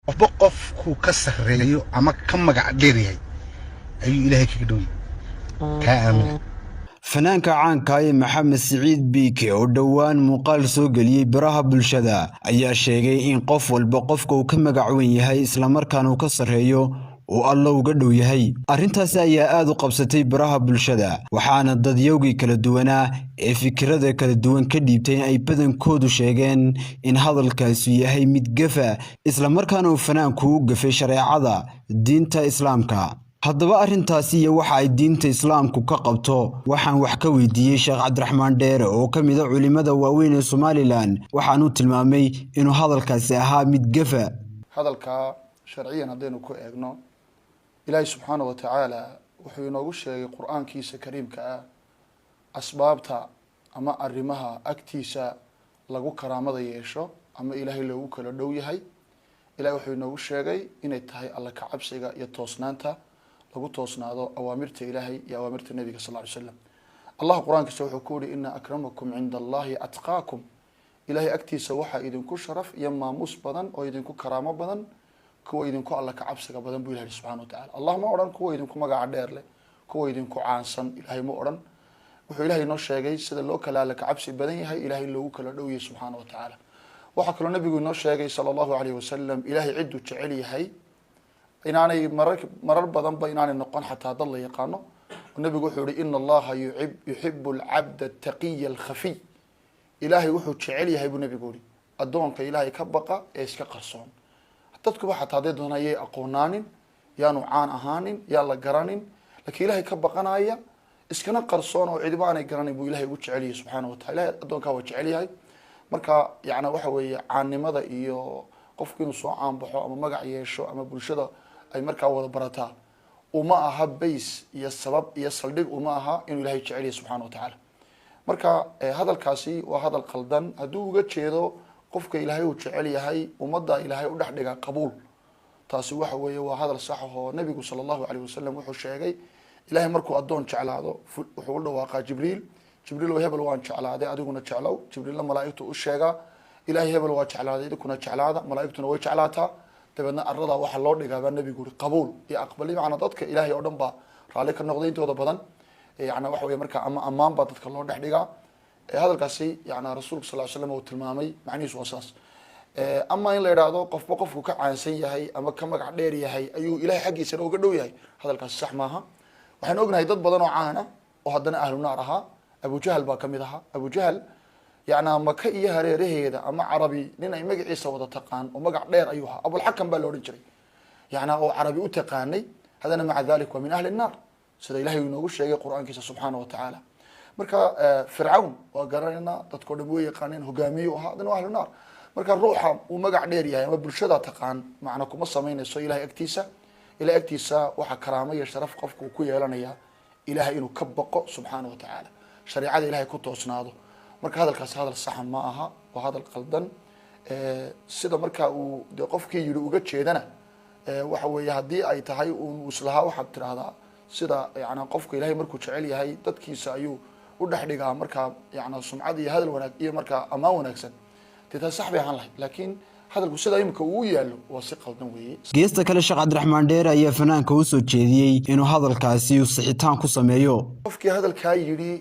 qofku ka sareeyo ama ka magac dheer yahay ayuu ilaahay kaga dhow ka aamin fanaanka caanka ah Maxamed Siciid Biike oo dhawaan muuqaal soo galiyay baraha bulshada ayaa sheegay in qof walba qofka uu ka magac weyn yahay isla markaana uu ka sareeyo oo Allah uga dhow yahay arintaas ayaa aad u qabsatay baraha bulshada waxaana dadyowgii kala duwanaa ee fikrada kala duwan ka dhiibtay ay badankoodu sheegeen in hadalkaasi yahay mid gafa isla markaana uu fanaanku u gafay shareecada diinta islaamka haddaba arintaasi iyo waxa ay diinta islaamku ka qabto waxaan wax ka weydiiyay Sheekh Cabdiraxmaan Dheere oo kamid ah culimada waaweyn ee Soomaaliland waxaan uu tilmaamay inuu hadalkaasi ahaa mid gafa hadalka sharciyan hadaynu ku eegno Ilaahay subhanahu wa ta'ala wuxuu inoogu sheegay Qur'aankiisa Kariimka ah asbaabta ama arrimaha agtiisa lagu karaamada yeesho ama Ilaahay loogu kala dhow yahay Ilaahay wuxuu inoogu sheegay inay tahay alla ka cabsiga iyo toosnaanta lagu toosnaado awaamirta Ilaahay iyo awaamirta Nabiga sallallahu alayhi wasallam Allah Qur'aankiisa wuxuu ku yiri inna akramakum 'inda Allahi atqaakum Ilaahay agtiisa waxa idinku sharaf iyo maamuus badan oo idinku karaamo badan kuwa idinku alla ka cabsiga badan buu Ilaahay subhanahu wa ta'ala Allah ma oran kuwa idinku magac dheer leh kuwa idinku caansan Ilaahay ma oran wuxuu Ilaahay noo sheegay sida loo kala alla ka cabsi badan yahay Ilaahay loogu kala dhow yahay subhanahu wa ta'ala waxa kale nabigu noo sheegay sallallahu alayhi wasallam Ilaahay ciddu jecel yahay inaanay marar badan ba inaanay noqon xataa dad la yaqaano nabigu wuxuu yiri inna Allaha yuhibbu al-'abda at-taqiyya al-khafi Ilaahay wuxuu jecel yahay buu nabigu yiri adoonka Ilaahay ka baqa ee iska qarsoon dadku waxa taade doonayay aqoonaanin yaanu caan ahaanin yaa la garanin laakiin Ilaahay ka baqanaya iskana qarsoon oo cidba aanay garanin buu Ilaahay u jecel yahay subhanahu wa ta'ala adoonka waa jecel yahay marka yaana waxa weeye caannimada iyo qofku inuu soo caan baxo ama magac yeesho ama bulshada ay markaa wada barataa uma aha base iyo sabab iyo saldhig uma aha inuu Ilaahay jecel yahay subhanahu wa ta'ala marka hadalkaasi waa hadal qaldan haduu uga jeedo qofka Ilaahay uu jecel yahay umada Ilaahay u dhaxdhiga qabuul taasi waxa weeye waa hadal sax ah oo nabigu sallallahu alayhi wasallam wuxuu sheegay Ilaahay markuu adoon jeclaado wuxuu u dhawaaqaa Jibriil oo hebel waan jeclaaday adiguna jeclow Jibriil malaa'iktu u sheega Ilaahay hebel waa jeclaaday idinku jeclaada malaa'iktuna way jeclaataa dabadna arrada waxa loo dhigaa nabigu qabuul iyo aqbali macna dadka Ilaahay oo dhan ba raali ka noqday intooda badan yaana waxa weeye marka ama amaan ba dadka loo dhaxdhiga hadalkaasi yaana rasuulku sallallahu alayhi wasallam uu tilmaamay macnihiisu wasaas ama in la yiraahdo qofku ka caansan yahay ama ka magac dheer yahay ayuu Ilaahay xaqiisa uga dhow yahay hadalkaasi sax maaha waxaan ognahay dad badan oo caan ah oo haddana ahlu naar aha Abu Jahl ba kamid aha Abu Jahl yaana maka iyo hareeraheeda ama carabi nin ay magaciisa wada taqaan oo magac dheer ayuu ahaa Abu al-Hakam baa loo oran jiray yaana oo carabi u taqaanay hadana maca dhalik wa min ahli an-nar sida Ilaahay inoogu sheegay Qur'aankiisa subhanahu wa ta'ala marka Fircawn waa garanayna dadku dhan way yaqaaneen hogaamiye oo hadana ahlu naar marka ruuxa uu magac dheer yahay ama bulshada taqaan macna kuma sameynayso Ilaahay agtiisa waxa karaamo iyo sharaf qofku ku yeelanaya Ilaahay inuu ka baqo subhanahu wa ta'ala shariicada Ilaahay ku toosnaado marka hadalkaas hadal sax ma aha waa hadal qaldan sida marka uu qofkii yiri uga jeedana waxa weeye hadii ay tahay uu islaha waxa tiraahdaa sida yaana qofka Ilaahay markuu jecel yahay dadkiisa ayuu u dhaxdhigaa marka yaana sumcad iyo hadal wanaag iyo marka amaan wanaagsan taa sax bay ahaan lahayd laakiin hadalku sida imka uu yaalo waa si qaldan weeye geesta kale Sheekh Cabdiraxmaan Dheere ayaa fanaanka u soo jeediyay inuu hadalkaasi uu sixitaan ku sameeyo qofkii hadalka yiri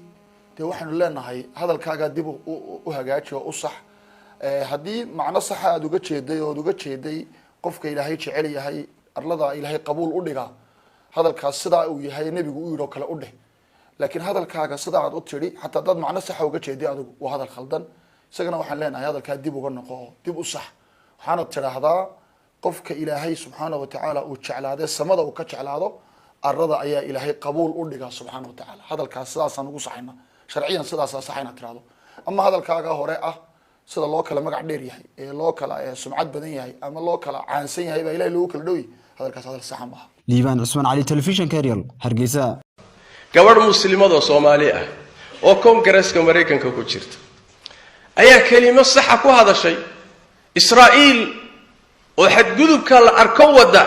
waxaanu leenahay hadalkaaga dib u hagaajiyo u sax hadii macna sax aad uga jeeday qofka Ilaahay jecel yahay arlada Ilaahay qabuul u dhiga hadalkaas sida uu yahay nabigu u yiro kala u dheh laakiin hadalkaaga sida aad u tiri hatta dad macna sax uga jeeday adigu waa hadal khaldan isagana waxaan leenahay hadalka dib uga noqo dib u sax waxaana tiraahdaa qofka Ilaahay subhanahu wa ta'ala uu jeclaaday samada uu ka jeclaado arlada ayaa Ilaahay qabuul u dhiga subhanahu wa ta'ala hadalkaas sidaas aan ugu saxayna sharciyan sidaas saxayna tiraado ama hadalkaaga hore ah sida loo kala magac dheer yahay ee loo kala sumcad badan yahay ama loo kala caansan yahay baa Ilaahay loogu kala dhow yahay hadalkaas hadal sax ma aha Liibaan Cusmaan Ali Television Kariel Hargeysa gabadh muslimada Soomaali ah oo Congress-ka Mareykanka ku jirta ayaa kelimo sax ku hadashay Israa'iil oo xadgudubka la arko wada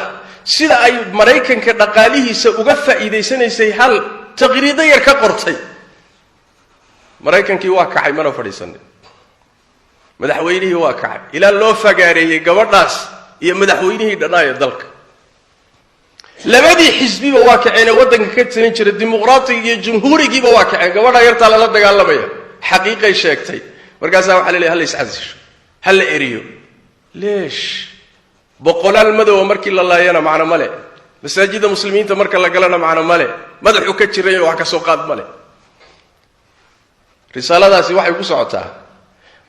sida ay Mareykanka dhaqaalihiisa uga faa'iideysanaysay hal taqriido yar ka qortay Mareykankii waa kacay mana fadhiisan madaxweynihii waa kacay ila loo fagaareeyay gabadhaas iyo madaxweynihii dhanaaya dalka labadii xisbiba waa kaceen wadanka ka tirin jiray dimuqraatiga iyo jumhuurigiiba waa kaceen gabadha yarta la dagaalamaya xaqiiqay sheegtay markaas waxa la leeyahay hal isxasisho hal eriyo leesh boqolaal madow markii la laayana macna male masaajida muslimiinta marka la galana macna male madaxu ka jiray wax ka soo qaad male risaaladaasi waxay ku socotaa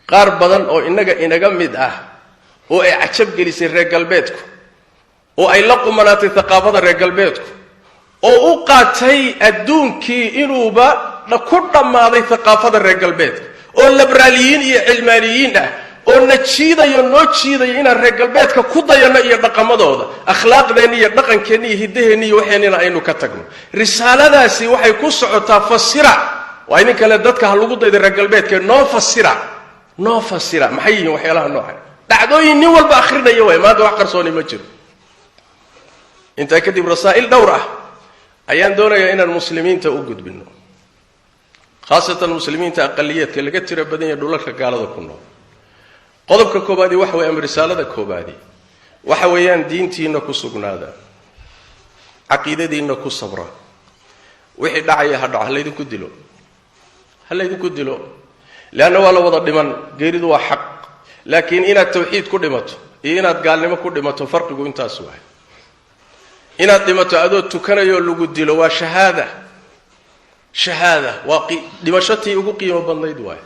qaar badan oo inaga mid ah oo ay cajab gelisay reer galbeedku oo ay la qumanaatay thaqaafada reer galbeedku oo u qaatay adduunkii inuuba ku dhammaaday thaqaafada reer galbeedka oo liberaaliyiin iyo cilmaaniyiin ah oo najiidayo noo jiidayo inaan reer galbeedka ku dayano iyo dhaqamadooda akhlaaqdeenna iyo dhaqankeenna iyo hiddaheenna iyo waxeenina aynu ka tagno risaaladaasi waxay ku socotaa fasira waa idin kale dadka ha lagu dayda reer galbeedka noo fasira maxay yihiin waxyaalaha noocan dhacdooyin nin walba akhrinaya waay maanta wax qarsooni ma jiro intaa kadib rasaa'il dhowr ah ayaan doonayaa inaan muslimiinta u gudbino khaasatan muslimiinta aqaliyaadka laga tiro badan yahay dhulalka gaalada ku nool qodobka koobaad waxa weeye risaalada koobaad waxa weeyaan diintiina ku sugnaada aqeedadiina ku sabra wixii dhacaya ha dhaco halaydinku dilo laana wala wada dhiman geeridu waa xaq laakiin inaad tawxiid ku dhimato iyo inaad gaalnimo ku dhimato farqigu intaas waay inaad dhimato adoo tukanayo lagu dilo waa shahaada waa dhimashatii ugu qiimo badnayd waay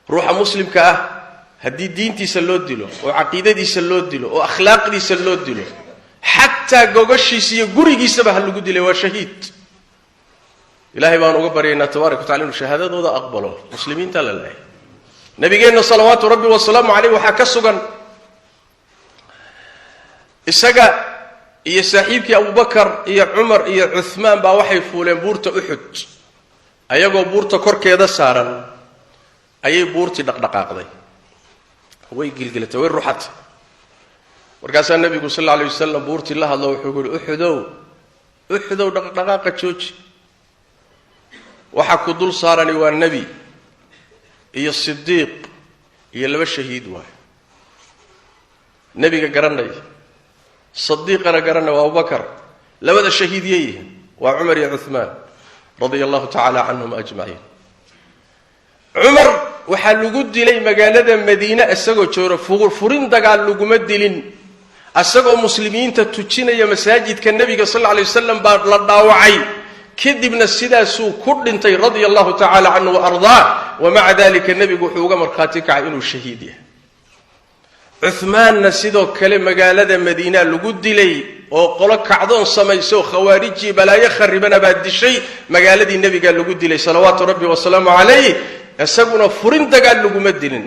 ruuxa muslimka ah haddii diintiisa loo dilo oo caqiidadiisa loo dilo oo akhlaaqdiisa loo dilo xataa gogashiisa iyo gurigiisaba ha lagu dilay waa shahiid ilaahay baan uga baryaynaa tabaaraka wa tacaala inuu shahaadadooda aqbalo muslimiinta la leeyahay nabigeenna salawaatu rabbi wasalaamu calayh waxaa ka sugan isaga iyo saaxiibkii abubakar iyo cumar iyo cuthmaan baa waxay fuuleen buurta uxud ayagoo buurta korkeeda saaran ayay buurtii dhaqdhaqaaqday way gilgilatay way ruxatay markaasaa nabigu sal alla alay wasalam buurtii la hadlo wuxuu yidhi uxudow dhaqdhaqaaqa jooji waxaa ku dul saarani waa nebi iyo sidiiq iyo laba shahiid waay nebiga garanaya صديقنا قرنا وأبو بكر لبدا الشهيديه وعمر يا عثمان رضي الله تعالى عنهم أجمعين عمر waxaa lagu dilay magaalada Madiina asagoo jooro furin dagaal lagu ma dilin asagoo muslimiinta tujinaya masaajidka nabiga sallallahu alayhi wasallam baa la dhaawacay kadibna sidaasuu ku dhintay radiyallahu ta'ala anhu wa ardaa wa ma'a dhalika nabigu wuxuu uga markhaati kacay inuu shahiid yahay Uthman sidoo kale magaalada Madiina lagu dilay oo qolo kacdoon samayso khawaariji balaaye kharibana baad dishay magaaladii nabiga lagu dilay salawaatu rabbi wa salaamu alayhi asaguna furin dagaal lagu ma dilin